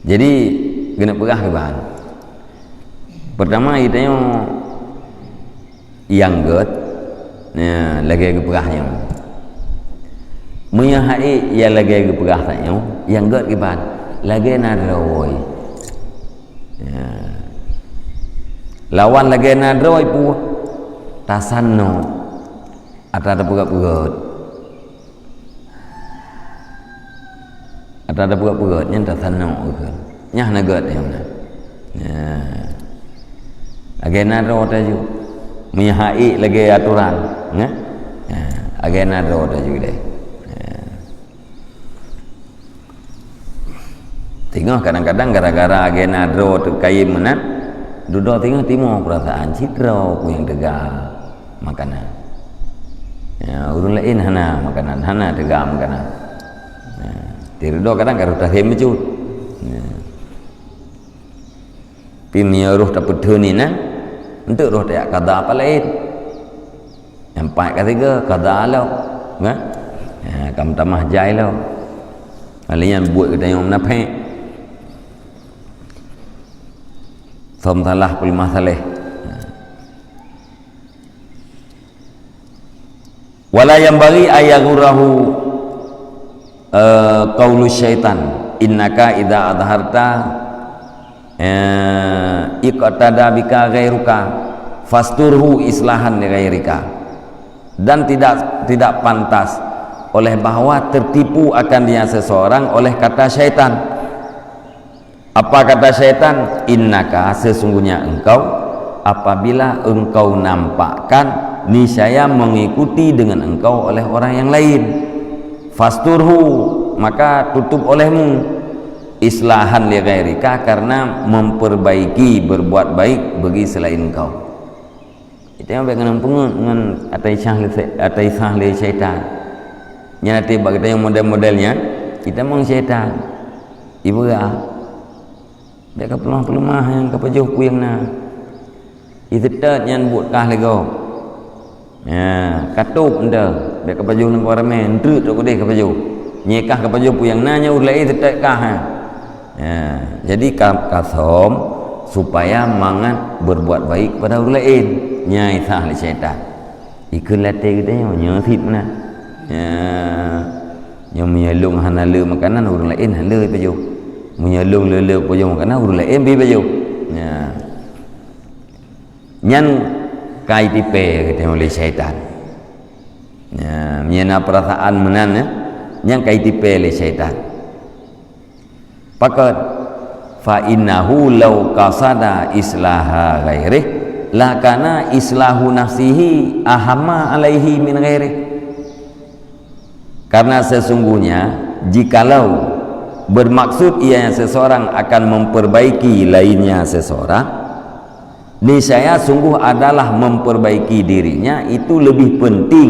Jadi kena perah ke bahan. Pertama kita yang get lagi ke perahnya. Munya hai ya lagi ke perah tanya yang get ke bahan lagi nadroi. Lawan lagi nadroi pu tasanno atau ada pegat-pegat. Atau ada pegat-pegat yang tasanno ke. Nyah nagat yang mana. Agena ro taju. Mihai lagi aturan, ya. Agena ro taju deh. Tengok kadang-kadang gara-gara agena ro tu kai menat, duduk tengok timur perasaan citra ku yang tegak makanan. Ya, urun lain hana makanan, hana tegak makanan. Tiru kadang karuta hemecut. Pimia roh tak peduni na untuk roh tak kada apa lain yang empat ketiga kada alau kan kam tamah jai lau kalian buat kita yang menapek som salah pul masalah wala yang bagi ayagurahu qaulu syaitan innaka idza adharta iqtada bika ghairuka fasturhu islahan li ghairika, dan tidak pantas oleh bahwa tertipu akan dia seseorang oleh kata syaitan. Apa kata syaitan? Innaka, sesungguhnya engkau apabila engkau nampakkan niscaya mengikuti dengan engkau oleh orang yang lain, fasturhu maka tutup olehmu islahan li ghairika karena memperbaiki berbuat baik bagi selain engkau. Itu yang baik dengan atai sahli syaitan. Nyati bagi kita yang model-modelnya kita meng syaitan. Ibu ya. Dia ke pelemah yang ke pajuh ku yang na. Itu tet yang buat kah lego. Ya, katup enda. Dia ke pajuh nang paramen, ndrut tok deh ke pajuh. Nyekah ke pajuh pu yang nanya ulai itu tet kah. Ya, jadi kasom supaya mangat berbuat baik pada orang lain nyai sahli syaitan ikut latih kita yang nyerfit mana yang menyelung hanala makanan orang lain hanala baju menyelung lele baju makanan orang lain baju nyan kai tipe kita oleh syaitan menyena perasaan menan yang kai tipe oleh syaitan pakat fa innahu law qasada islaha ghairih la kana islahu nafsihi ahamma alaihi min ghairih, karena sesungguhnya jikalau bermaksud ia seseorang akan memperbaiki lainnya seseorang, niscaya sungguh adalah memperbaiki dirinya itu lebih penting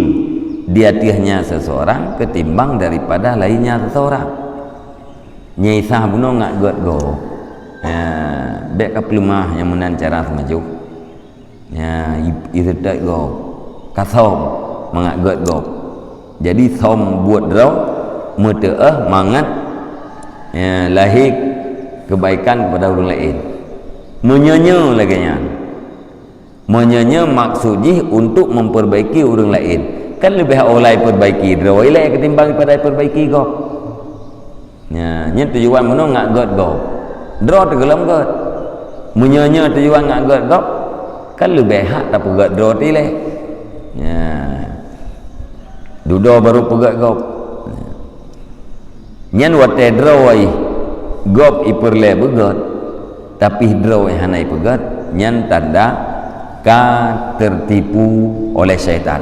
di hatinya seseorang ketimbang daripada lainnya seseorang. Nyai sah buno ngak got go dek ka pelumah yang menan cara semaju itu dek go kasom mangak got go jadi som buat draw meteah mangat lahir kebaikan kepada orang lain menyenya lagi nya menyenya maksudnya untuk memperbaiki orang lain kan lebih oleh perbaiki draw ile ketimbang pada perbaiki go nya tujuan mana ngak got go draw tergelam got menyenya tujuan ngak got go kan lebih hak tak pegat draw tile nya dudo baru pegat go nyan wate draw ai gop iperle begat tapi draw yang hanai pegat nyan tanda ka tertipu oleh syaitan.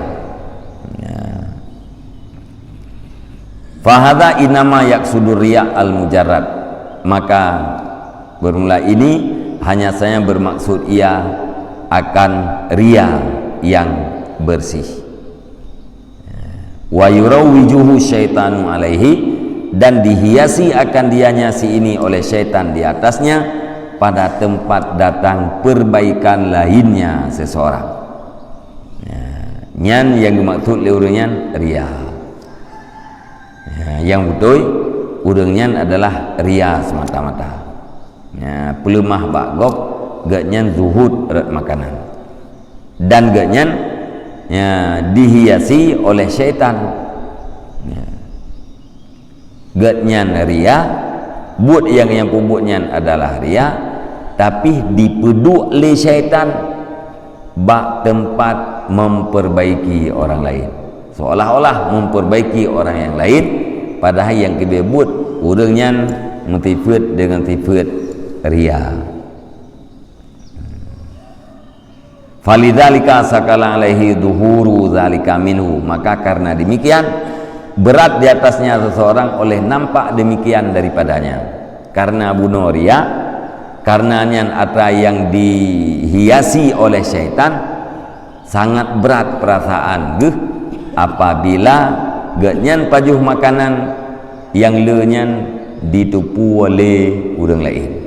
Fahadha inama yaksudur riya al-mujarrad, maka bermula ini hanya saya bermaksud ia akan riya yang bersih. Wa yurawwijuhu syaitanu alaihi, dan dihiasi akan dianya si ini oleh syaitan di atasnya pada tempat datang perbaikan lainnya seseorang. Nyan yang dimaksud leurunyan riya. Yang betul urangnya adalah ria semata-mata. ya, pelemah bagop gaknyan zuhud rat makanan dan gaknyan ya, dihiasi oleh syaitan ya. Gaknyan ria buat yang pubuknya adalah ria tapi dipeduk oleh syaitan bak tempat memperbaiki orang lain, seolah-olah memperbaiki orang yang lain, padahal yang kita buat orangnya mentifat dengan tifat ria. Falidzalika sakala alaihi duhuru zalika minhu, maka karena demikian berat di atasnya seseorang oleh nampak demikian daripadanya, karena bunuh ria, karena apa yang dihiasi oleh syaitan, sangat berat perasaan apabila gaknyan pajuh makanan yang lenyan ditupu oleh orang lain.